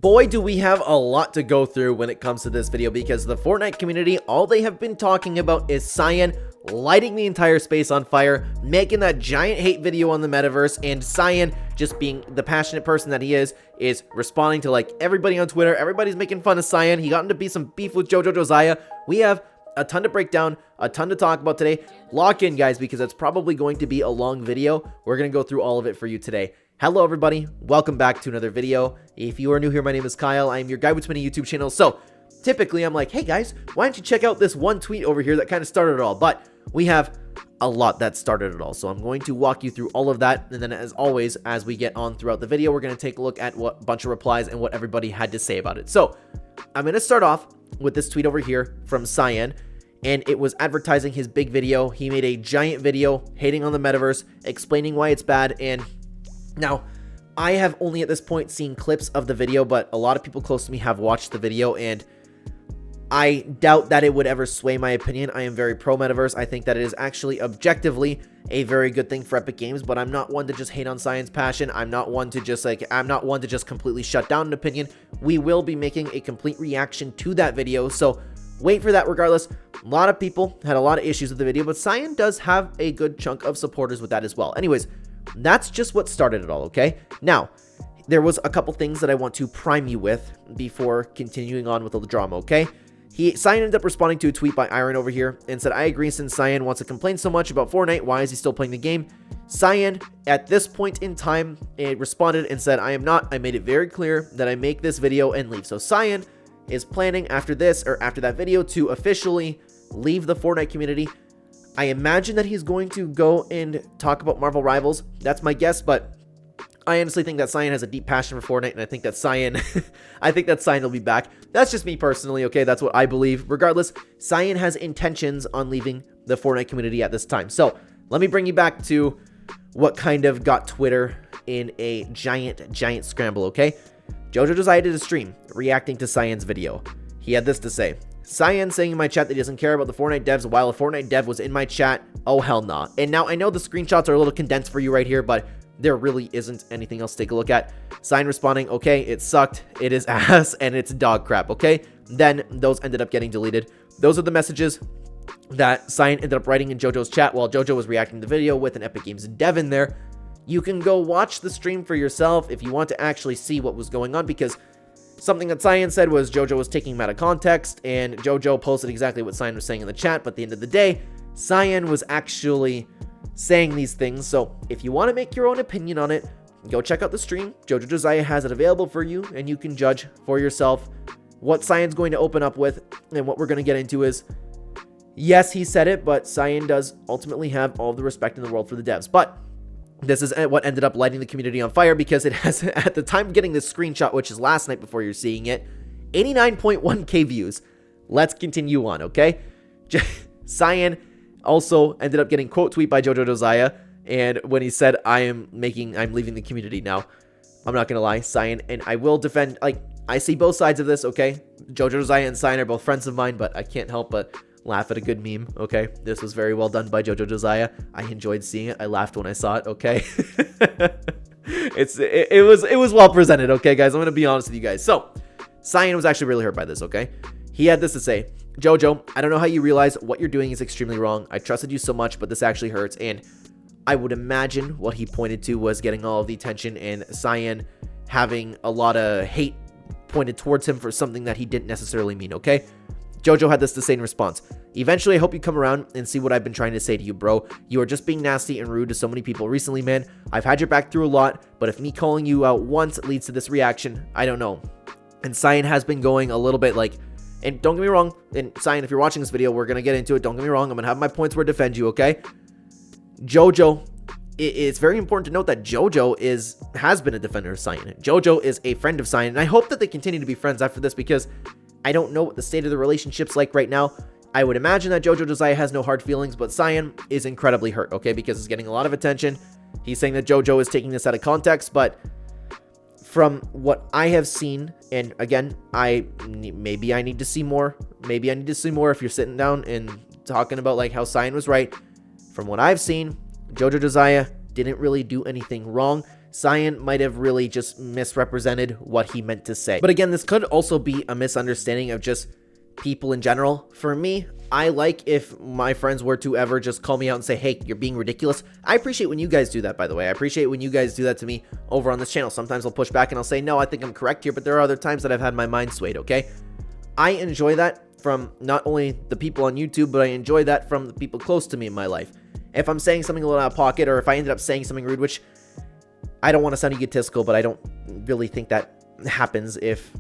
Boy, do we have a lot to go through when it comes to this video, because the Fortnite community, all they have been talking about is Sayan lighting the entire space on fire, making that giant hate video on the metaverse, and Sayan, just being the passionate person that he is responding to like everybody on Twitter. Everybody's making fun of Sayan. He got into some beef with JoJo Josiah. We have a ton to break down, a ton to talk about today. Lock in, guys, because it's probably going to be a long video. We're going to go through all of it for you today. Hello everybody, welcome back to another video. If you are new here, my name is Kyle. I am your guy with many YouTube channels. So typically I'm like, hey guys, why don't you check out this one tweet over here that kind of started it all? But we have a lot that started it all, so I'm going to walk you through all of that, and then as always, as we get on throughout the video, we're going to take a look at what bunch of replies and what everybody had to say about it. So I'm going to start off with this tweet over here from Sayan, and it was advertising his big video. He made a giant video hating on the metaverse, explaining why it's bad. And now, I have only at this point seen clips of the video, but a lot of people close to me have watched the video, and I doubt that it would ever sway my opinion. I am very pro metaverse. I think that it is actually objectively a very good thing for Epic Games, but I'm not one to just hate on Sayan's passion. I'm not one to just completely shut down an opinion. We will be making a complete reaction to that video, so wait for that regardless. A lot of people had a lot of issues with the video, but Sayan does have a good chunk of supporters with that as well. Anyways, that's just what started it all, okay? Now, there was a couple things that I want to prime you with before continuing on with the drama, okay? Sayan ended up responding to a tweet by Iron over here and said, I agree, since Sayan wants to complain so much about Fortnite, why is he still playing the game? Sayan, at this point in time, responded and said, I am not. I made it very clear that I make this video and leave. So Sayan is planning after this, or after that video, to officially leave the Fortnite community. I imagine that he's going to go and talk about Marvel Rivals. That's my guess, but I honestly think that Sayan has a deep passion for Fortnite, and I think that Sayan will be back. That's just me personally, okay? That's what I believe. Regardless, Sayan has intentions on leaving the Fortnite community at this time. So let me bring you back to what kind of got Twitter in a giant scramble, okay? JoJo Josiah did a stream reacting to Sayan's video. He had this to say. Sayan saying in my chat that he doesn't care about the Fortnite devs while a Fortnite dev was in my chat. Oh, hell nah. And now I know the screenshots are a little condensed for you right here, but there really isn't anything else to take a look at. Sayan responding, okay, it sucked, it is ass, and it's dog crap, okay? Then those ended up getting deleted. Those are the messages that Sayan ended up writing in JoJo's chat while JoJo was reacting to the video with an Epic Games dev in there. You can go watch the stream for yourself if you want to actually see what was going on, because something that Sayan said was JoJo was taking him out of context, and JoJo posted exactly what Sayan was saying in the chat, but at the end of the day, Sayan was actually saying these things. So if you want to make your own opinion on it, go check out the stream. JoJo Josiah has it available for you, and you can judge for yourself what Sayan's going to open up with. And what we're going to get into is, yes, he said it, but Sayan does ultimately have all the respect in the world for the devs. But this is what ended up lighting the community on fire, because it has, at the time of getting this screenshot, which is last night before you're seeing it, 89.1k views. Let's continue on, okay? Sayan also ended up getting quote tweet by JoJo Josiah, and when he said, I'm leaving the community now. I'm not gonna lie, Sayan, and I will defend, like, I see both sides of this, okay? JoJo Josiah and Sayan are both friends of mine, but I can't help but laugh at a good meme, okay? This was very well done by JoJo Josiah. I enjoyed seeing it. I laughed when I saw it, okay? It was well presented, okay, guys? I'm gonna be honest with you guys. So, Sayan was actually really hurt by this, okay? He had this to say. JoJo, I don't know how you realize what you're doing is extremely wrong. I trusted you so much, but this actually hurts. And I would imagine what he pointed to was getting all of the attention and Sayan having a lot of hate pointed towards him for something that he didn't necessarily mean, okay? JoJo had this to say in response. Eventually, I hope you come around and see what I've been trying to say to you, bro. You are just being nasty and rude to so many people recently, man. I've had your back through a lot, but if me calling you out once leads to this reaction, I don't know. And Sayan has been going a little bit like, and don't get me wrong, and Sayan, if you're watching this video, we're going to get into it. Don't get me wrong. I'm going to have my points where I defend you, okay? JoJo, it's very important to note that JoJo has been a defender of Sayan. JoJo is a friend of Sayan, and I hope that they continue to be friends after this, because I don't know what the state of the relationship's like right now. I would imagine that JoJo Josiah has no hard feelings, but Sayan is incredibly hurt, okay? Because it's getting a lot of attention. He's saying that JoJo is taking this out of context, but from what I have seen, and again, maybe I need to see more. Maybe I need to see more if you're sitting down and talking about like how Sayan was right. From what I've seen, JoJo Josiah didn't really do anything wrong. Sayan might have really just misrepresented what he meant to say. But again, this could also be a misunderstanding of just people in general. For me, I like if my friends were to ever just call me out and say, hey, you're being ridiculous. I appreciate when you guys do that, by the way. I appreciate when you guys do that to me over on this channel. Sometimes I'll push back and I'll say, no, I think I'm correct here, but there are other times that I've had my mind swayed, okay? I enjoy that from not only the people on YouTube, but I enjoy that from the people close to me in my life. If I'm saying something a little out of pocket, or if I ended up saying something rude, which I don't want to sound egotistical, but I don't really think that happens. If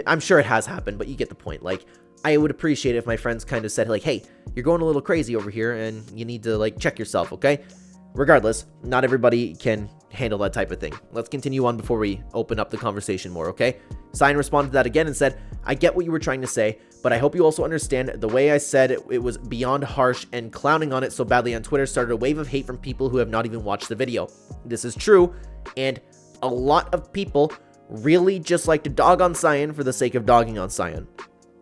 I'm sure it has happened, but you get the point. Like, I would appreciate it if my friends kind of said, like, hey, you're going a little crazy over here and you need to, like, check yourself, okay? Regardless, not everybody can handle that type of thing. Let's continue on before we open up the conversation more, okay? Sayan responded to that again and said, I get what you were trying to say, but I hope you also understand the way I said it was beyond harsh, and clowning on it so badly on Twitter started a wave of hate from people who have not even watched the video. This is true, and a lot of people really just like to dog on Sayan for the sake of dogging on Sayan.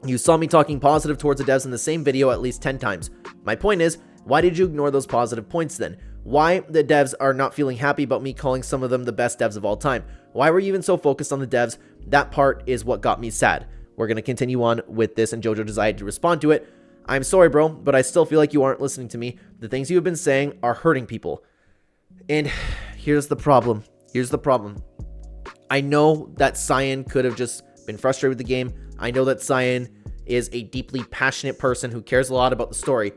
You saw me talking positive towards the devs in the same video at least 10 times. My point is, why did you ignore those positive points then? Why the devs are not feeling happy about me calling some of them the best devs of all time? Why were you even so focused on the devs? That part is what got me sad. We're going to continue on with this, and JoJo Josiah to respond to it. I'm sorry, bro, but I still feel like you aren't listening to me. The things you have been saying are hurting people. And here's the problem. I know that Sayan could have just been frustrated with the game. I know that Sayan is a deeply passionate person who cares a lot about the story.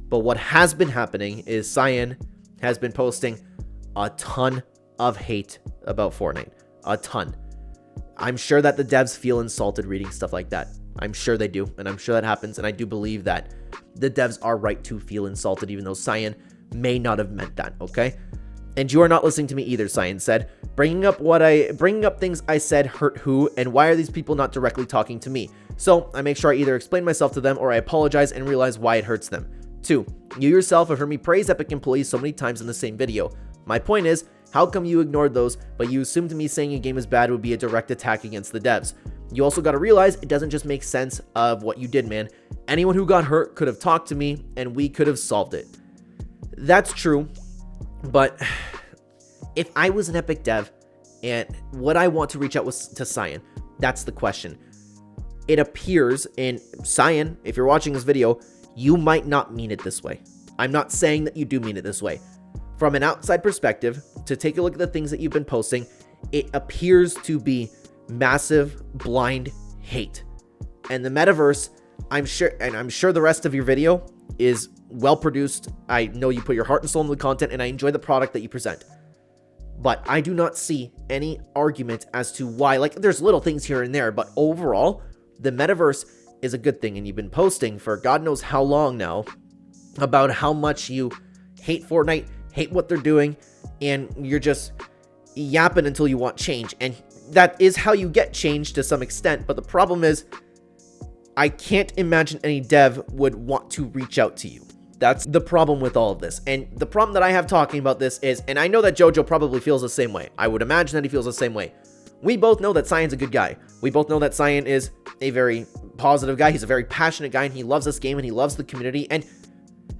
But what has been happening is Sayan has been posting a ton of hate about Fortnite. A ton. I'm sure that the devs feel insulted reading stuff like that. I'm sure they do, and I'm sure that happens, and I do believe that the devs are right to feel insulted, even though Sayan may not have meant that, okay? And you are not listening to me either, Sayan said. Bringing up things I said hurt who, and why are these people not directly talking to me? So I make sure I either explain myself to them or I apologize and realize why it hurts them. 2. You yourself have heard me praise Epic employees so many times in the same video. My point is, how come you ignored those, but you assumed me saying a game is bad would be a direct attack against the devs? You also got to realize it doesn't just make sense of what you did, man. Anyone who got hurt could have talked to me and we could have solved it. That's true, but if I was an Epic dev and would I want to reach out to Sayan? That's the question. It appears in Sayan, if you're watching this video, you might not mean it this way. I'm not saying that you do mean it this way. From an outside perspective, to take a look at the things that you've been posting, it appears to be massive blind hate. And the metaverse, I'm sure the rest of your video is well produced. I know you put your heart and soul into the content, and I enjoy the product that you present. But I do not see any argument as to why. Like, there's little things here and there, but overall, the metaverse is a good thing. And you've been posting for God knows how long now about how much you hate Fortnite, hate what they're doing, and you're just yapping until you want change. And that is how you get change to some extent. But the problem is, I can't imagine any dev would want to reach out to you. That's the problem with all of this. And the problem that I have talking about this is, and I know that JoJo probably feels the same way. I would imagine that he feels the same way. We both know that Sayan's a good guy. We both know that Sayan is a very positive guy. He's a very passionate guy, and he loves this game, and he loves the community. And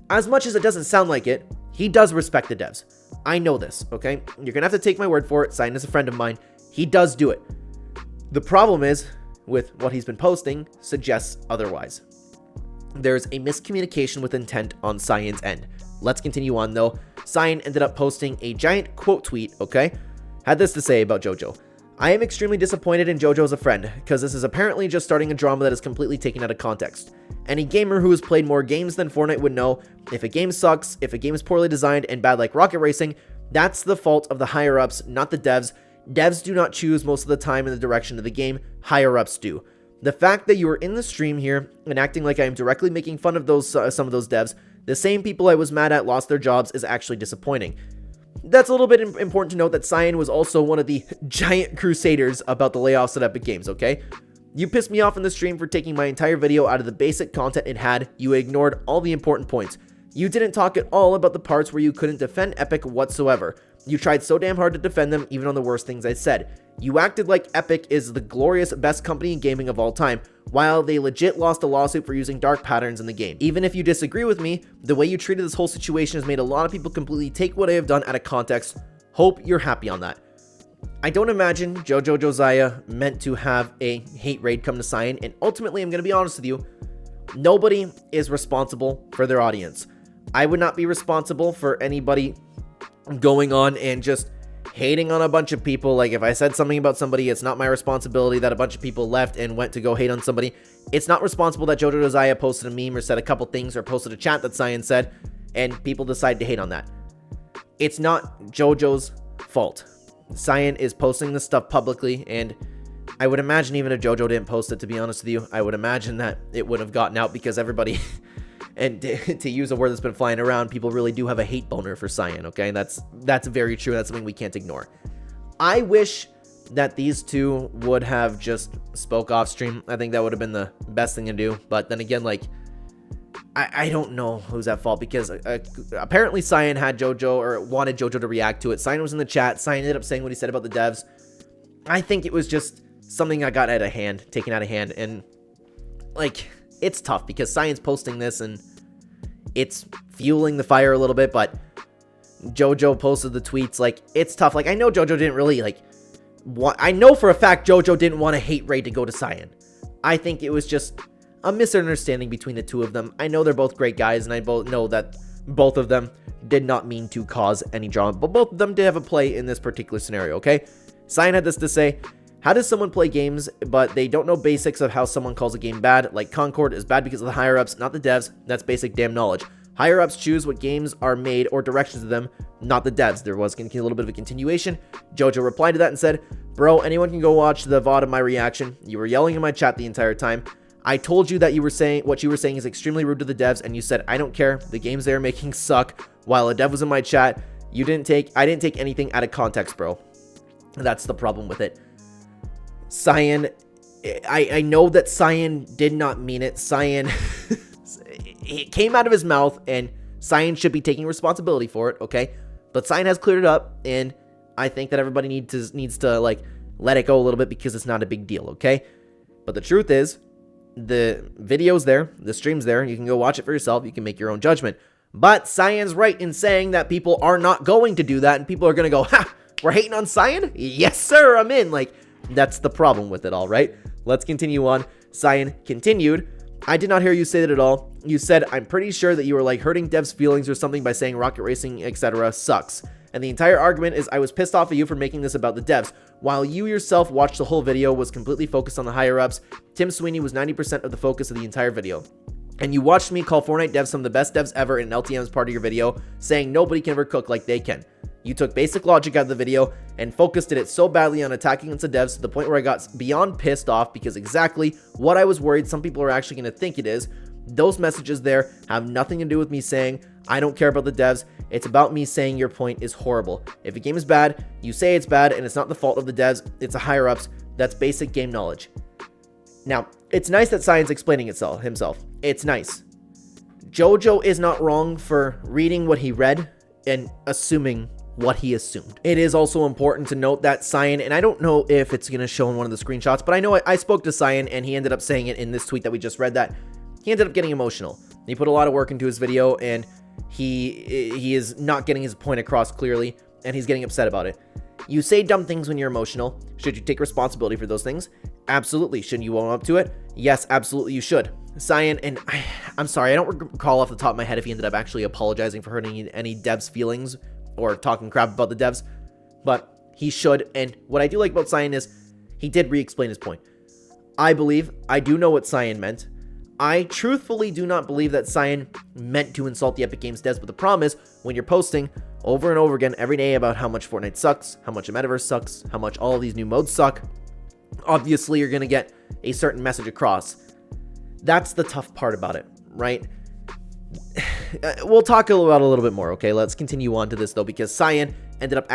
as much as it doesn't sound like it, he does respect the devs. I know this, okay? You're gonna have to take my word for it. Sayan is a friend of mine. He does do it. The problem is, with what he's been posting, suggests otherwise. There's a miscommunication with intent on Sayan's end. Let's continue on though. Sayan ended up posting a giant quote tweet, okay? Had this to say about JoJo. I am extremely disappointed in JoJo as a friend, because this is apparently just starting a drama that is completely taken out of context. Any gamer who has played more games than Fortnite would know, if a game sucks, if a game is poorly designed and bad like rocket racing, that's the fault of the higher-ups, not the devs. Devs do not choose most of the time in the direction of the game, higher-ups do. The fact that you are in the stream here and acting like I am directly making fun of those some of those devs, the same people I was mad at lost their jobs, is actually disappointing. That's a little bit important to note that Sayan was also one of the giant crusaders about the layoffs at Epic Games, okay? You pissed me off in the stream for taking my entire video out of the basic content it had. You ignored all the important points. You didn't talk at all about the parts where you couldn't defend Epic whatsoever. You tried so damn hard to defend them, even on the worst things I said. You acted like Epic is the glorious best company in gaming of all time, while they legit lost a lawsuit for using dark patterns in the game. Even if you disagree with me, the way you treated this whole situation has made a lot of people completely take what I have done out of context. Hope you're happy on that. I don't imagine JoJo Josiah meant to have a hate raid come to Sayan, and ultimately, I'm going to be honest with you, nobody is responsible for their audience. I would not be responsible for anybody going on and just hating on a bunch of people. Like, if I said something about somebody, it's not my responsibility that a bunch of people left and went to go hate on somebody. It's not responsible that JoJo Josiah posted a meme or said a couple things or posted a chat that Sayan said, and people decide to hate on that. It's not JoJo's fault. Sayan is posting this stuff publicly, and I would imagine even if JoJo didn't post it, to be honest with you, I would imagine that it would have gotten out because everybody, and to use a word that's been flying around, people really do have a hate boner for Sayan, okay? That's very true. That's something we can't ignore. I wish that these two would have just spoke off stream. I think that would have been the best thing to do, but then again, like, I don't know who's at fault because apparently Sayan had JoJo or wanted JoJo to react to it. Sayan was in the chat. Sayan ended up saying what he said about the devs. I think it was just something that got taken out of hand. And like, it's tough because Sayan's posting this and it's fueling the fire a little bit, but JoJo posted the tweets. Like, it's tough. Like, I know JoJo didn't really I know for a fact JoJo didn't want a hate raid to go to Sayan. I think it was just a misunderstanding between the two of them. I know they're both great guys, and I both know that both of them did not mean to cause any drama, but both of them did have a play in this particular scenario, okay? Sayan had this to say: how does someone play games, but they don't know basics of how someone calls a game bad? Like, Concord is bad because of the higher-ups, not the devs. That's basic damn knowledge. Higher-ups choose what games are made or directions of them, not the devs. There was going to be a little bit of a continuation. JoJo replied to that and said, bro, anyone can go watch the VOD of my reaction. You were yelling in my chat the entire time. I told you that what you were saying is extremely rude to the devs, and you said, I don't care. The games they are making suck. While a dev was in my chat, I didn't take anything out of context, bro. That's the problem with it. Sayan, I know that Sayan did not mean it. Sayan, it came out of his mouth, and Sayan should be taking responsibility for it, okay? But Sayan has cleared it up, and I think that everybody needs to like let it go a little bit because it's not a big deal, okay? But the truth is, the video's there, the stream's there, you can go watch it for yourself, you can make your own judgment. But Sayan's right in saying that people are not going to do that, and people are going to go, ha, we're hating on Sayan? Yes, sir, I'm in. Like, that's the problem with it all, right? Let's continue on. Sayan continued, I did not hear you say that at all. You said, I'm pretty sure that you were like hurting devs' feelings or something by saying rocket racing, etc. sucks. And the entire argument is I was pissed off at you for making this about the devs. While you yourself watched the whole video, was completely focused on the higher-ups, Tim Sweeney was 90% of the focus of the entire video. And you watched me call Fortnite devs some of the best devs ever in an LTM as part of your video, saying nobody can ever cook like they can. You took basic logic out of the video and focused it so badly on attacking against the devs to the point where I got beyond pissed off because exactly what I was worried some people are actually going to think it is. Those messages there have nothing to do with me saying I don't care about the devs. It's about me saying your point is horrible. If a game is bad, you say it's bad, and it's not the fault of the devs, it's the higher-ups. That's basic game knowledge. Now, it's nice that Sayan's explaining himself. It's nice. JoJo is not wrong for reading what he read and assuming what he assumed. It is also important to note that Sayan, and I don't know if it's going to show in one of the screenshots, but I know I spoke to Sayan, and he ended up saying it in this tweet that we just read, that he ended up getting emotional. He put a lot of work into his video, and he is not getting his point across clearly, and he's getting upset about it. You say dumb things when you're emotional. Should you take responsibility for those things? Absolutely. Shouldn't you own up to it? Yes, absolutely you should. Sayan, and I'm sorry, I don't recall off the top of my head if he ended up actually apologizing for hurting any devs' feelings or talking crap about the devs, but he should. And what I do like about Sayan is he did re-explain his point. I do know what Sayan meant. I truthfully do not believe that Sayan meant to insult the Epic Games devs, but the problem is when you're posting over and over again every day about how much Fortnite sucks, how much the Metaverse sucks, how much all of these new modes suck, obviously you're going to get a certain message across. That's the tough part about it, right? We'll talk about it a little bit more, okay? Let's continue on to this, though, because Sayan ended up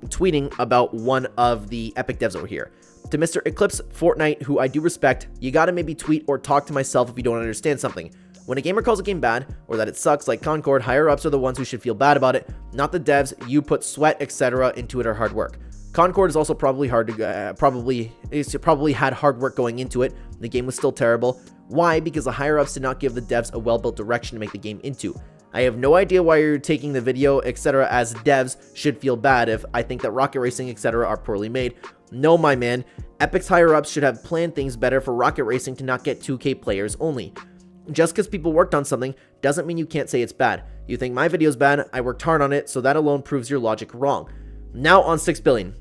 tweeting about one of the Epic devs over here. To Mr. Eclipse Fortnite, who I do respect, you gotta maybe tweet or talk to myself if you don't understand something. When a gamer calls a game bad, or that it sucks like Concord, higher-ups are the ones who should feel bad about it, not the devs. You put sweat, etc. into it or hard work. Concord is also probably probably had hard work going into it. The game was still terrible. Why? Because the higher-ups did not give the devs a well-built direction to make the game into. I have no idea why you're taking the video, etc. as devs should feel bad if I think that rocket racing, etc. are poorly made. No, my man. Epic's higher-ups should have planned things better for rocket racing to not get 2K players only. Just because people worked on something doesn't mean you can't say it's bad. You think my video's bad, I worked hard on it, so that alone proves your logic wrong. Now on 6 billion.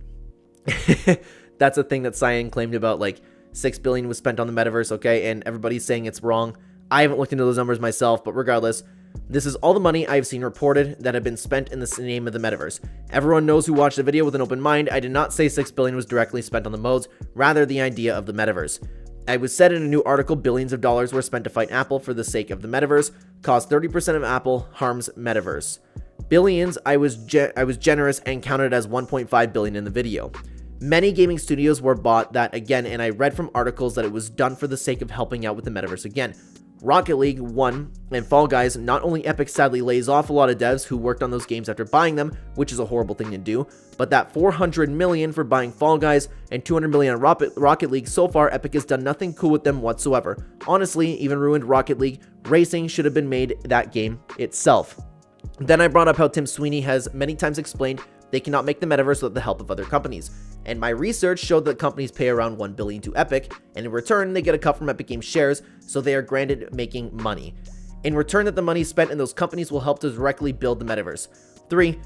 That's a thing that Sayan claimed about, like, 6 billion was spent on the metaverse, okay? And everybody's saying it's wrong. I haven't looked into those numbers myself, but regardless, this is all the money I've seen reported that have been spent in the name of the metaverse. Everyone knows who watched the video with an open mind. I did not say 6 billion was directly spent on the modes, rather the idea of the metaverse. I was said in a new article, billions of dollars were spent to fight Apple for the sake of the metaverse. Cost 30% of Apple, harms metaverse. Billions, I was generous and counted as 1.5 billion in the video. Many gaming studios were bought that again, and I read from articles that it was done for the sake of helping out with the metaverse again. Rocket League 1 and Fall Guys, not only Epic sadly lays off a lot of devs who worked on those games after buying them, which is a horrible thing to do, but that 400 million for buying Fall Guys and 200 million on Rocket League, so far Epic has done nothing cool with them whatsoever. Honestly, even ruined Rocket League. Racing should have been made that game itself. Then I brought up how Tim Sweeney has many times explained they cannot make the metaverse without the help of other companies. And my research showed that companies pay around 1 billion to Epic, and in return, they get a cut from Epic Games shares, so they are granted making money. In return, that the money spent in those companies will help to directly build the metaverse. Three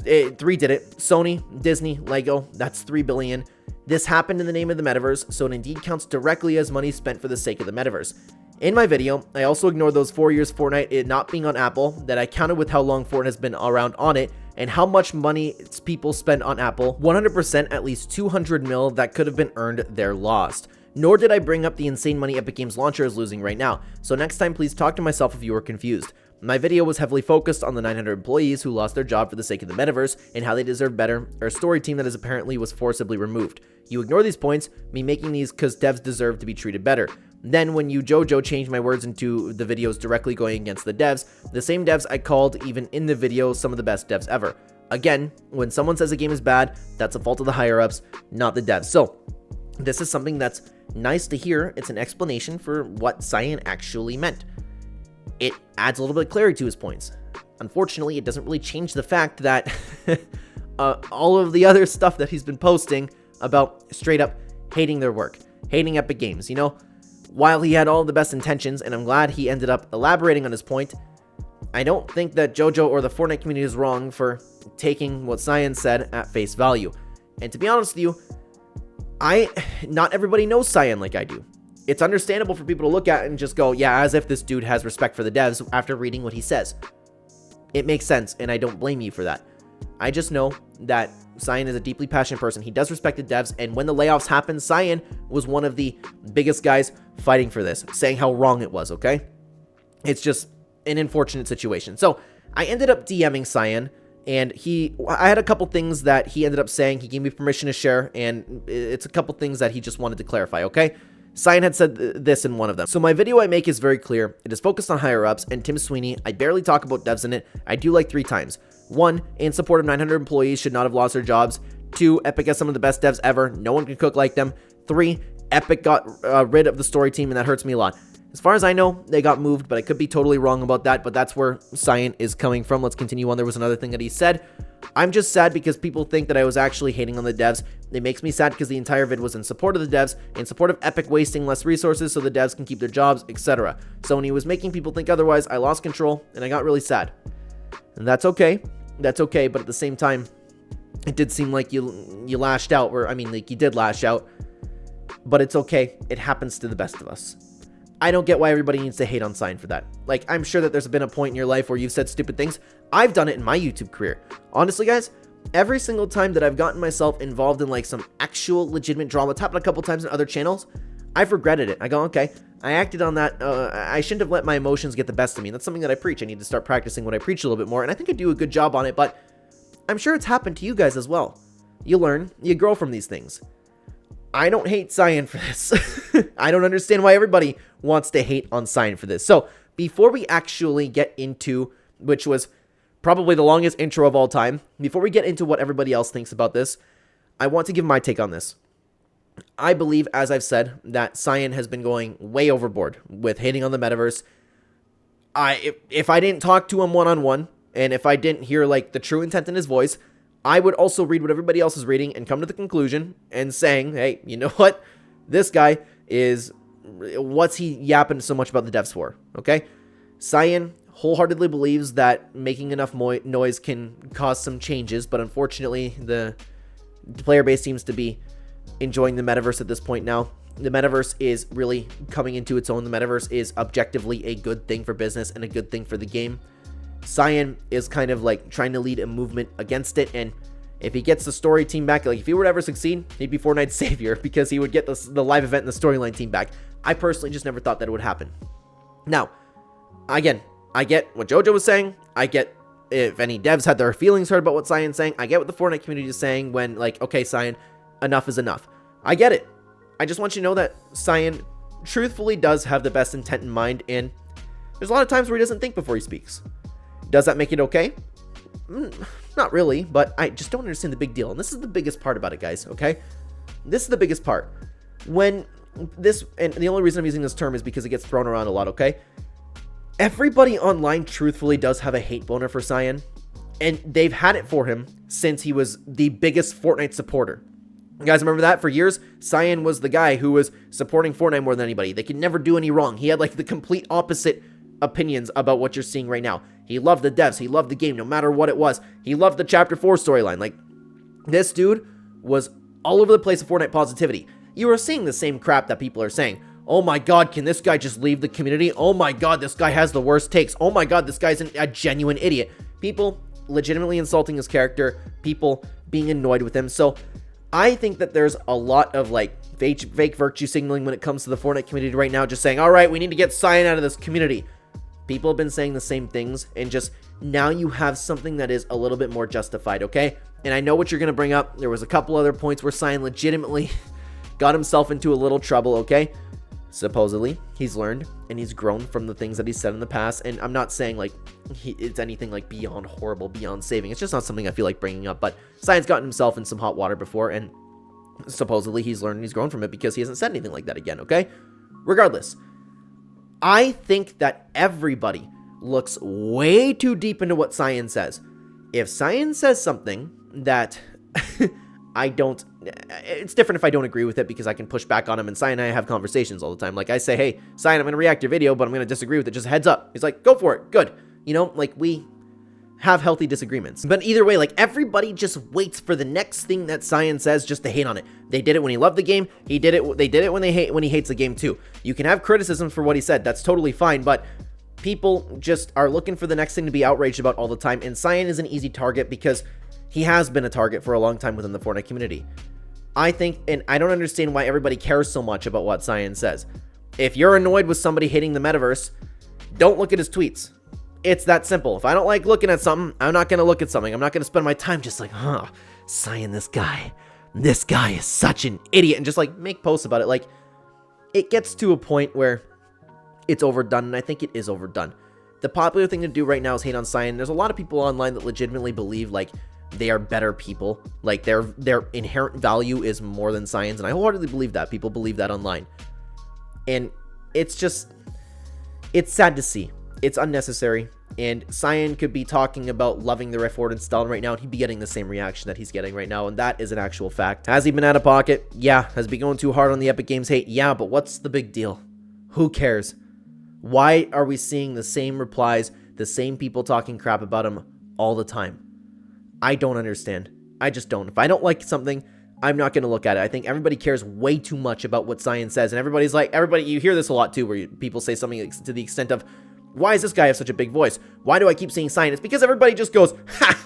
did it. Sony, Disney, Lego, that's 3 billion. This happened in the name of the metaverse, so it indeed counts directly as money spent for the sake of the metaverse. In my video, I also ignored those 4 years Fortnite it not being on Apple, that I counted with how long Fortnite has been around on it, and how much money people spend on Apple. 100% at least 200 mil that could have been earned, they're lost. Nor did I bring up the insane money Epic Games launcher is losing right now, so next time please talk to myself if you were confused. My video was heavily focused on the 900 employees who lost their job for the sake of the metaverse and how they deserve better, or a story team that is apparently was forcibly removed. You ignore these points, me making these cause devs deserve to be treated better. Then when you JoJo changed my words into the videos directly going against the devs, the same devs I called even in the video some of the best devs ever. Again, when someone says a game is bad, that's a fault of the higher ups, not the devs. So this is something that's nice to hear. It's an explanation for what Sayan actually meant. It adds a little bit of clarity to his points. Unfortunately, it doesn't really change the fact that all of the other stuff that he's been posting about straight up hating their work, hating Epic Games, you know, while he had all the best intentions, and I'm glad he ended up elaborating on his point, I don't think that JoJo or the Fortnite community is wrong for taking what Sayan said at face value. And to be honest with you, not everybody knows Sayan like I do. It's understandable for people to look at it and just go, yeah, as if this dude has respect for the devs after reading what he says. It makes sense, and I don't blame you for that. I just know that Sayan is a deeply passionate person. He does respect the devs, and when the layoffs happened, Sayan was one of the biggest guys fighting for this, saying how wrong it was, okay? It's just an unfortunate situation. So I ended up DMing Sayan, and I had a couple things that he ended up saying. He gave me permission to share, and it's a couple things that he just wanted to clarify, okay? Sayan had said this in one of them. So my video I make is very clear. It is focused on higher ups and Tim Sweeney. I barely talk about devs in it. I do like 3 times. 1, in support of 900 employees should not have lost their jobs. 2, Epic has some of the best devs ever. No one can cook like them. 3, Epic got rid of the story team, and that hurts me a lot. As far as I know, they got moved, but I could be totally wrong about that, but that's where Sayan is coming from. Let's continue on. There was another thing that he said. I'm just sad because people think that I was actually hating on the devs. It makes me sad because the entire vid was in support of the devs, in support of Epic wasting less resources so the devs can keep their jobs, etc. So when he was making people think otherwise, I lost control, and I got really sad. And that's okay. That's okay, but at the same time, it did seem like you lashed out, or I mean, like you did lash out, but it's okay. It happens to the best of us. I don't get why everybody needs to hate on Sayan for that. Like, I'm sure that there's been a point in your life where you've said stupid things. I've done it in my YouTube career. Honestly, guys, every single time that I've gotten myself involved in like some actual legitimate drama, it's happened a couple times in other channels, I've regretted it. I go, okay, I acted on that. I shouldn't have let my emotions get the best of me. And that's something that I preach. I need to start practicing what I preach a little bit more. And I think I do a good job on it, but I'm sure it's happened to you guys as well. You learn, you grow from these things. I don't hate Sayan for this. I don't understand why everybody wants to hate on Sayan for this. So before we actually get into, which was probably the longest intro of all time, before we get into what everybody else thinks about this, I want to give my take on this. I believe, as I've said, that Sayan has been going way overboard with hating on the metaverse. if I didn't talk to him one-on-one, and if I didn't hear like the true intent in his voice, I would also read what everybody else is reading and come to the conclusion and saying, hey, you know what? This guy is, what's he yapping so much about the devs for? Okay? Sayan wholeheartedly believes that making enough noise can cause some changes, but unfortunately, the player base seems to be enjoying the metaverse at this point now. The metaverse is really coming into its own. The metaverse is objectively a good thing for business and a good thing for the game. Sayan is kind of like trying to lead a movement against it, and if he gets the story team back, like if he were to ever succeed, he'd be Fortnite's savior because he would get the live event and the storyline team back. I personally just never thought that it would happen. Now, again, I get what JoJo was saying. I get if any devs had their feelings hurt about what Sayan's saying. I get what the Fortnite community is saying when, like, okay, Sayan, enough is enough. I get it. I just want you to know that Sayan truthfully does have the best intent in mind, and there's a lot of times where he doesn't think before he speaks. Does that make it okay? Not really, but I just don't understand the big deal. And this is the biggest part about it, guys, okay? This is the biggest part. When this, and the only reason I'm using this term is because it gets thrown around a lot, okay? Everybody online truthfully does have a hate boner for Sayan, and they've had it for him since he was the biggest Fortnite supporter. You guys remember that? For years, Sayan was the guy who was supporting Fortnite more than anybody. They could never do any wrong. He had like the complete opposite opinions about what you're seeing right now. He loved the devs. He loved the game no matter what it was. He loved the Chapter 4 storyline. Like, this dude was all over the place of Fortnite positivity. You were seeing the same crap that people are saying. Oh my god, can this guy just leave the community? Oh my god, this guy has the worst takes. Oh my god, this guy's a genuine idiot. People legitimately insulting his character. People being annoyed with him. So, I think that there's a lot of like fake virtue signaling when it comes to the Fortnite community right now. Just saying, alright, we need to get Sayan out of this community. People have been saying the same things, and just now you have something that is a little bit more justified, okay? And I know what you're going to bring up. There was a couple other points where Sayan legitimately got himself into a little trouble, okay? Supposedly, he's learned and he's grown from the things that he said in the past, and I'm not saying like it's anything like beyond horrible, beyond saving. It's just not something I feel like bringing up, but Sayan's gotten himself in some hot water before, and supposedly he's learned and he's grown from it because he hasn't said anything like that again, okay? Regardless, I think that everybody looks way too deep into what Sayan says. If Sayan says something that I don't, it's different if I don't agree with it because I can push back on him, and Sayan and I have conversations all the time. Like I say, hey, Sayan, I'm going to react to your video, but I'm going to disagree with it. Just heads up. He's like, go for it. Good. You know, like we have healthy disagreements. But either way, like everybody just waits for the next thing that Sayan says just to hate on it. They did it when he loved the game. They did it when he hates the game too. You can have criticisms for what he said. That's totally fine, but people just are looking for the next thing to be outraged about all the time, and Sayan is an easy target because he has been a target for a long time within the Fortnite community. I think, and I don't understand why everybody cares so much about what Sayan says. If you're annoyed with somebody hating the metaverse, don't look at his tweets. It's that simple. If I don't like looking at something, I'm not going to look at something. I'm not going to spend my time just like, Sayan, this guy is such an idiot, and just like make posts about it. Like, it gets to a point where it's overdone, and I think it is overdone. The popular thing to do right now is hate on Sayan. There's a lot of people online that legitimately believe like they are better people. Like their inherent value is more than Sayan's, and I wholeheartedly believe that. People believe that online. And it's just, it's sad to see. It's unnecessary. And Sayan could be talking about loving the Rift Warden style right now, and he'd be getting the same reaction that he's getting right now, and that is an actual fact. Has he been out of pocket? Yeah. Has he been going too hard on the Epic Games hate? Yeah, but what's the big deal? Who cares? Why are we seeing the same replies, the same people talking crap about him all the time? I don't understand. I just don't. If I don't like something, I'm not going to look at it. I think everybody cares way too much about what Sayan says, and everybody's like, you hear this a lot too, where people say something to the extent of, why does this guy have such a big voice? Why do I keep seeing Sayan? It's because everybody just goes, ha,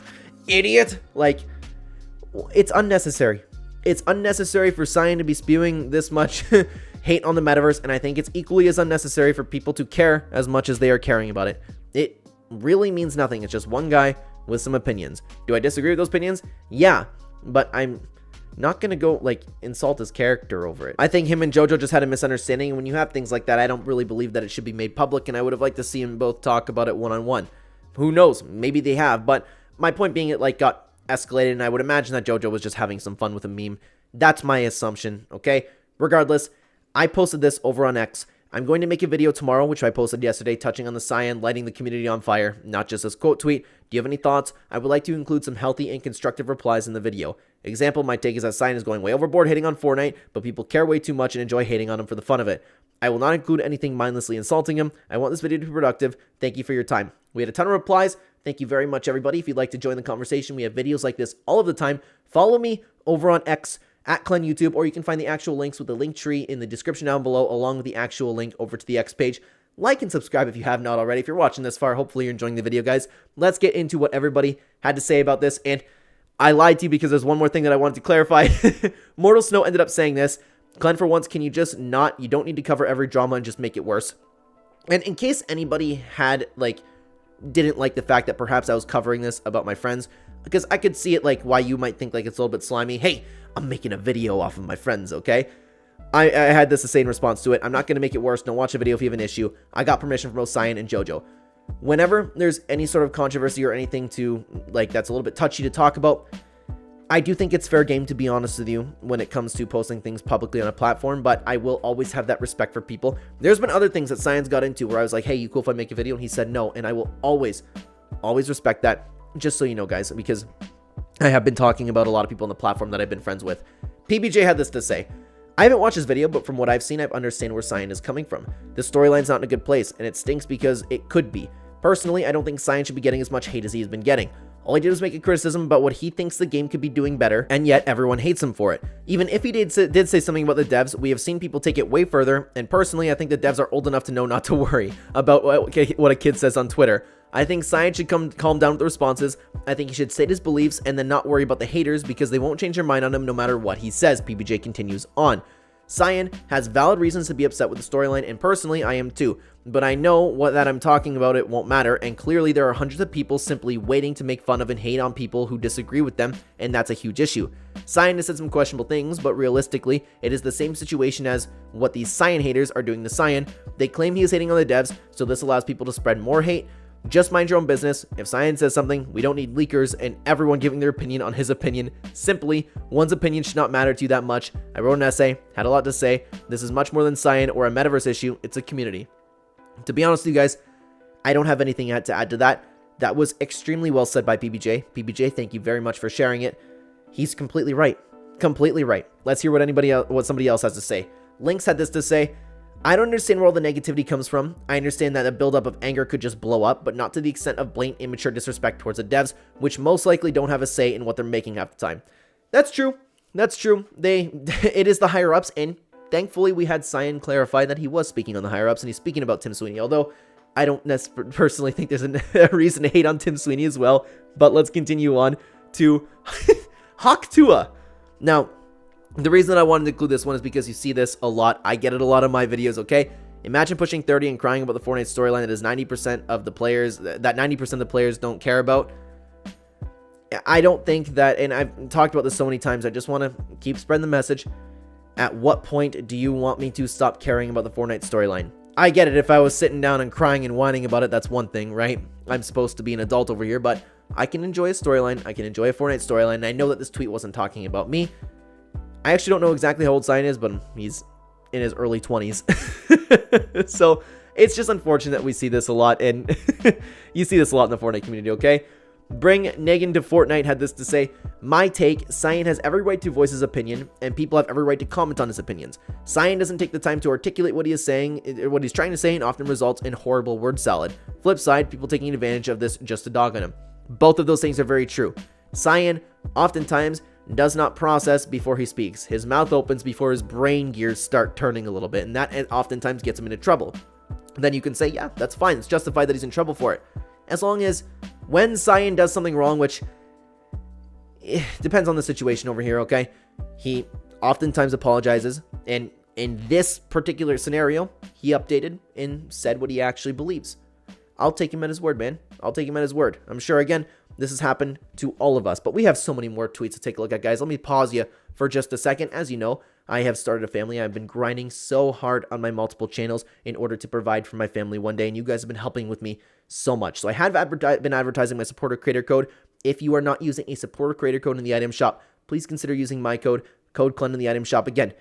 idiot. Like, it's unnecessary. It's unnecessary for Sayan to be spewing this much hate on the metaverse, and I think it's equally as unnecessary for people to care as much as they are caring about it. It really means nothing. It's just one guy with some opinions. Do I disagree with those opinions? Yeah, but I'm not gonna go like insult his character over it. I think him and JoJo just had a misunderstanding, and when you have things like that, I don't really believe that it should be made public, and I would have liked to see them both talk about it one-on-one. Who knows? Maybe they have, but my point being, it like got escalated, and I would imagine that JoJo was just having some fun with a meme. That's my assumption, okay? Regardless, I posted this over on X I'm going to make a video tomorrow, which I posted yesterday, touching on the Sayan lighting the community on fire, not just this quote tweet. Do you have any thoughts? I would like to include some healthy and constructive replies in the video. Example, my take is that Sayan is going way overboard hating on Fortnite, but people care way too much and enjoy hating on him for the fun of it. I will not include anything mindlessly insulting him. I want this video to be productive. Thank you for your time. We had a ton of replies. Thank you very much, everybody. If you'd like to join the conversation, we have videos like this all of the time. Follow me over on X, at Clen YouTube, or you can find the actual links with the link tree in the description down below, along with the actual link over to the X page. Like and subscribe if you have not already. If you're watching this far, hopefully you're enjoying the video, guys. Let's get into what everybody had to say about this. And I lied to you because there's one more thing that I wanted to clarify. Mortal Snow ended up saying this. Clen, for once, can you just not, you don't need to cover every drama and just make it worse. And in case anybody had, didn't like the fact that perhaps I was covering this about my friends, because I could see it why you might think it's a little bit slimy. Hey, I'm making a video off of my friends, okay? I had this to say in response to it. I'm not going to make it worse. Don't watch a video if you have an issue. I got permission from both Sayan and JoJo. Whenever there's any sort of controversy or anything to, that's a little bit touchy to talk about, I do think it's fair game, to be honest with you, when it comes to posting things publicly on a platform, but I will always have that respect for people. There's been other things that Sayan's got into where I was like, hey, you cool if I make a video? And he said no, and I will always respect that, just so you know, guys, because I have been talking about a lot of people on the platform that I've been friends with. PBJ had this to say. I haven't watched this video, but from what I've seen, I understand where Sayan is coming from. The storyline's not in a good place, and it stinks because it could be. Personally, I don't think Sayan should be getting as much hate as he has been getting. All he did was make a criticism about what he thinks the game could be doing better, and yet everyone hates him for it. Even if he did say something about the devs, we have seen people take it way further, and personally, I think the devs are old enough to know not to worry about what a kid says on Twitter. I think Sayan should calm down with the responses. I think he should state his beliefs and then not worry about the haters because they won't change their mind on him no matter what he says, PBJ continues on. Sayan has valid reasons to be upset with the storyline, and personally, I am too. But I know that I'm talking about it won't matter, and clearly there are hundreds of people simply waiting to make fun of and hate on people who disagree with them, and that's a huge issue. Sayan has said some questionable things, but realistically, it is the same situation as what these Sayan haters are doing to Sayan. They claim he is hating on the devs, so this allows people to spread more hate. Just mind your own business. If Sayan says something, we don't need leakers and everyone giving their opinion on his opinion. Simply, one's opinion should not matter to you that much. I wrote an essay, had a lot to say. This is much more than Sayan or a metaverse issue. It's a community. To be honest with you guys, I don't have anything to add to that. That was extremely well said by PBJ. PBJ, thank you very much for sharing it. He's completely right. Completely right. Let's hear what somebody else has to say. Lynx had this to say. I don't understand where all the negativity comes from. I understand that a buildup of anger could just blow up, but not to the extent of blatant immature disrespect towards the devs, which most likely don't have a say in what they're making half the time. That's true. That's true. It is the higher ups, and thankfully we had Sayan clarify that he was speaking on the higher ups, and he's speaking about Tim Sweeney, although I don't personally think there's a reason to hate on Tim Sweeney as well, but let's continue on to Hawk Tua. Now, the reason that I wanted to include this one is because you see this a lot. I get it a lot of my videos, okay? Imagine pushing 30 and crying about the Fortnite storyline that is 90% of the players, that 90% of the players don't care about. I don't think that, and I've talked about this so many times, I just want to keep spreading the message. At what point do you want me to stop caring about the Fortnite storyline? I get it, if I was sitting down and crying and whining about it, that's one thing, right? I'm supposed to be an adult over here, but I can enjoy a storyline, I can enjoy a Fortnite storyline, and I know that this tweet wasn't talking about me. I actually don't know exactly how old Sayan is, but he's in his early 20s. So it's just unfortunate that we see this a lot, and you see this a lot in the Fortnite community, okay? Bring Negan to Fortnite had this to say, my take, Sayan has every right to voice his opinion, and people have every right to comment on his opinions. Sayan doesn't take the time to articulate what he is saying, or what he's trying to say, and often results in horrible word salad. Flip side, people taking advantage of this just to dog on him. Both of those things are very true. Sayan, oftentimes, does not process before he speaks. His mouth opens before his brain gears start turning a little bit, and that oftentimes gets him into trouble. Then you can say, yeah, that's fine. It's justified that he's in trouble for it. As long as when Sayan does something wrong, which depends on the situation over here, okay? He oftentimes apologizes, and in this particular scenario, he updated and said what he actually believes. I'll take him at his word, man. I'll take him at his word. I'm sure, again, this has happened to all of us, but we have so many more tweets to take a look at, guys. Let me pause you for just a second. As you know, I have started a family. I've been grinding so hard on my multiple channels in order to provide for my family one day, and you guys have been helping with me so much. So I have been advertising my supporter creator code. If you are not using a supporter creator code in the item shop, please consider using my code Clen in the item shop. Again,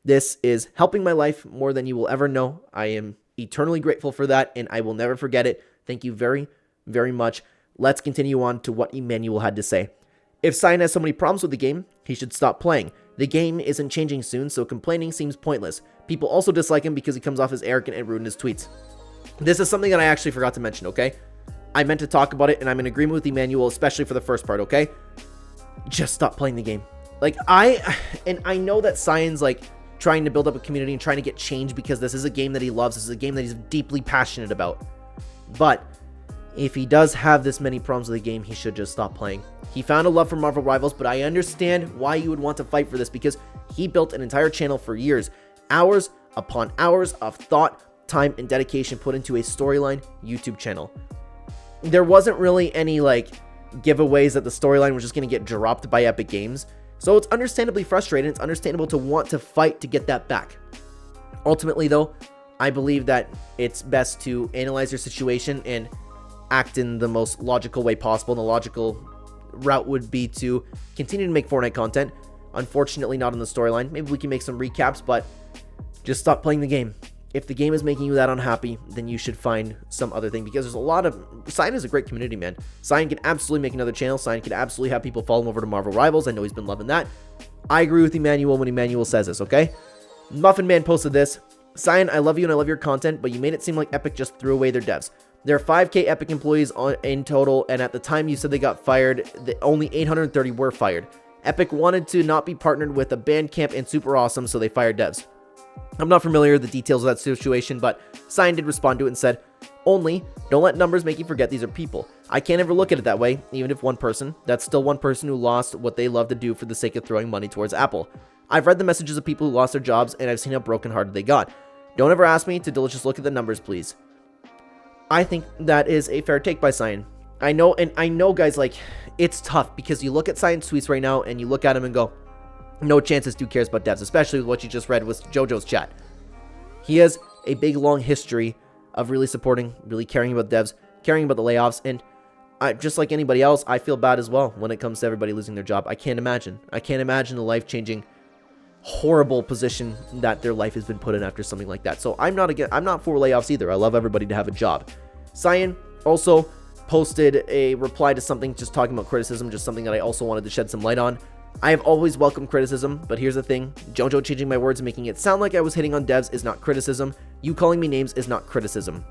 This is helping my life more than you will ever know. I am eternally grateful for that, and I will never forget it. Thank you very, very much. Let's continue on to what Emmanuel had to say. If Sayan has so many problems with the game, he should stop playing. The game isn't changing soon, so complaining seems pointless. People also dislike him because he comes off as arrogant and rude in his tweets. This is something that I actually forgot to mention, okay? I meant to talk about it, and I'm in agreement with Emmanuel, especially for the first part, okay? Just stop playing the game. Like, I know that Sayan's, like, trying to build up a community and trying to get change because this is a game that he loves. This is a game that he's deeply passionate about. But if he does have this many problems with the game, he should just stop playing. He found a love for Marvel Rivals, but I understand why you would want to fight for this because he built an entire channel for years. Hours upon hours of thought, time, and dedication put into a storyline YouTube channel. There wasn't really any, like, giveaways that the storyline was just going to get dropped by Epic Games. So it's understandably frustrating. It's understandable to want to fight to get that back. Ultimately, though, I believe that it's best to analyze your situation and act in the most logical way possible. And the logical route would be to continue to make Fortnite content. Unfortunately, not on the storyline. Maybe we can make some recaps, but just stop playing the game. If the game is making you that unhappy, then you should find some other thing, because there's a lot of... Sayan is a great community, man. Sayan can absolutely make another channel. Sayan can absolutely have people follow him over to Marvel Rivals. I know he's been loving that. I agree with Emmanuel when Emmanuel says this, okay? Muffin Man posted this. Sayan, I love you and I love your content, but you made it seem like Epic just threw away their devs. There are 5K Epic employees in total, and at the time you said they got fired, only 830 were fired. Epic wanted to not be partnered with a Bandcamp and Super Awesome, so they fired devs. I'm not familiar with the details of that situation, but Sayan did respond to it and said, only, don't let numbers make you forget these are people. I can't ever look at it that way, even if one person, that's still one person who lost what they love to do for the sake of throwing money towards Apple. I've read the messages of people who lost their jobs, and I've seen how brokenhearted they got. Don't ever ask me to just look at the numbers, please. I think that is a fair take by Sayan. I know, guys, like, it's tough because you look at Sayan's tweets right now, and you look at him and go, no chance this dude cares about devs, especially with what you just read with JoJo's chat. He has a big, long history of really supporting, really caring about devs, caring about the layoffs, and just like anybody else, I feel bad as well when it comes to everybody losing their job. I can't imagine the life-changing, horrible position that their life has been put in after something like that. So I'm not for layoffs either. I love everybody to have a job. Sayan also posted a reply to something just talking about criticism, just something that I also wanted to shed some light on. I have always welcomed criticism, but here's the thing. JoJo changing my words and making it sound like I was hitting on devs is not criticism. You calling me names is not criticism.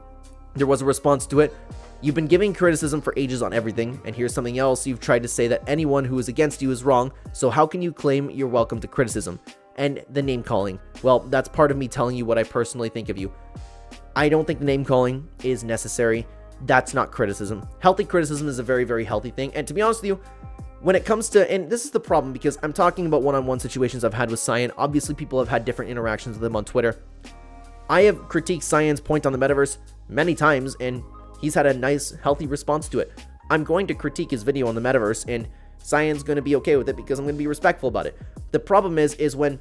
There was a response to it. You've been giving criticism for ages on everything, and here's something else. You've tried to say that anyone who is against you is wrong, so how can you claim you're welcome to criticism? And the name calling. Well, that's part of me telling you what I personally think of you. I don't think the name calling is necessary. That's not criticism. Healthy criticism is a very, very healthy thing, and to be honest with you, when it comes to, and this is the problem because I'm talking about one-on-one situations I've had with Sayan. Obviously, people have had different interactions with him on Twitter. I have critiqued Sayan's point on the metaverse many times, and he's had a nice, healthy response to it. I'm going to critique his video on the metaverse, and Sayan's going to be okay with it because I'm going to be respectful about it. The problem is when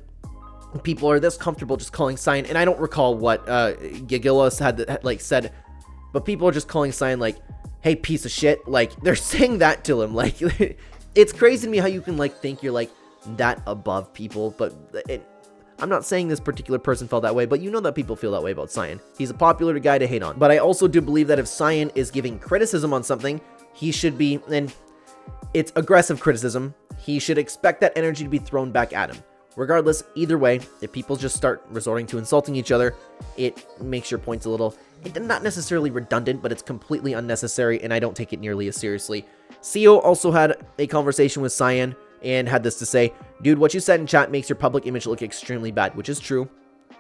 people are this comfortable just calling Sayan, and I don't recall what Gigilas had like said, but people are just calling Sayan like, hey, piece of shit. Like, they're saying that to him. Like, it's crazy to me how you can, like, think you're, like, that above people, but I'm not saying this particular person felt that way, but you know that people feel that way about Sayan. He's a popular guy to hate on. But I also do believe that if Sayan is giving criticism on something, he should be, and it's aggressive criticism, he should expect that energy to be thrown back at him. Regardless, either way, if people just start resorting to insulting each other, it makes your points a little, not necessarily redundant, but it's completely unnecessary, and I don't take it nearly as seriously. CEO also had a conversation with Sayan and had this to say, dude, what you said in chat makes your public image look extremely bad, which is true.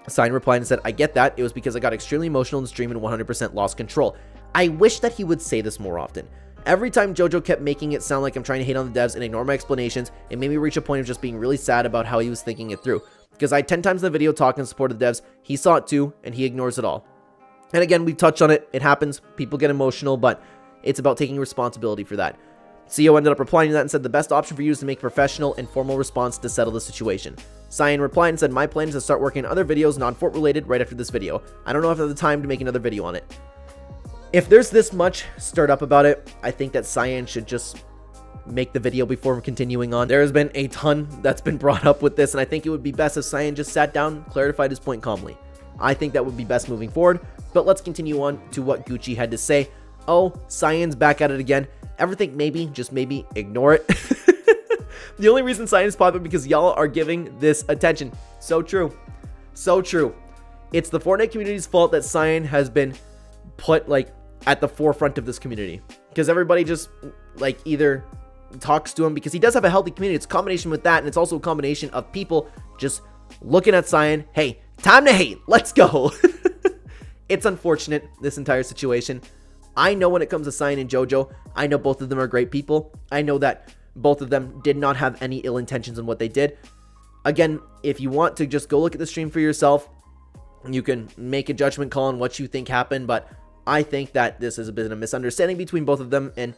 Sayan replied and said, I get that. It was because I got extremely emotional in the stream and 100% lost control. I wish that he would say this more often. Every time JoJo kept making it sound like I'm trying to hate on the devs and ignore my explanations, it made me reach a point of just being really sad about how he was thinking it through. Because I 10 times in the video talk in support of the devs, he saw it too, and he ignores it all. And again, we've touched on it. It happens. People get emotional, but it's about taking responsibility for that. CEO ended up replying to that and said the best option for you is to make a professional and formal response to settle the situation. Sayan replied and said, my plan is to start working on other videos non-Fort related right after this video. I don't know if I have the time to make another video on it. If there's this much stirred up about it, I think that Sayan should just make the video before continuing on. There has been a ton that's been brought up with this, and I think it would be best if Sayan just sat down, clarified his point calmly. I think that would be best moving forward, but let's continue on to what Gucci had to say. Oh, Sayan's back at it again. Everything maybe, just maybe, ignore it. The only reason Sayan is popular because y'all are giving this attention. So true. So true. It's the Fortnite community's fault that Sayan has been put like at the forefront of this community, because everybody just like either talks to him because he does have a healthy community. It's a combination with that, and it's also a combination of people just looking at Sayan. Hey, time to hate. Let's go. It's unfortunate, this entire situation. I know when it comes to Sayan and JoJo, I know both of them are great people. I know that both of them did not have any ill intentions in what they did. Again, if you want to just go look at the stream for yourself, you can make a judgment call on what you think happened, but I think that this has been a misunderstanding between both of them, and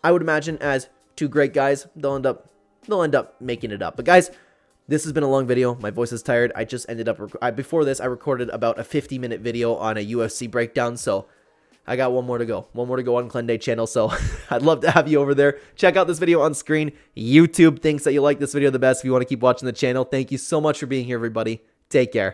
I would imagine as two great guys, they'll end up making it up. But guys, this has been a long video. My voice is tired. I just ended up before this I recorded about a 50-minute video on a UFC breakdown, so I got one more to go. One more to go on Clenday Channel, so I'd love to have you over there. Check out this video on screen. YouTube thinks that you like this video the best if you want to keep watching the channel. Thank you so much for being here, everybody. Take care.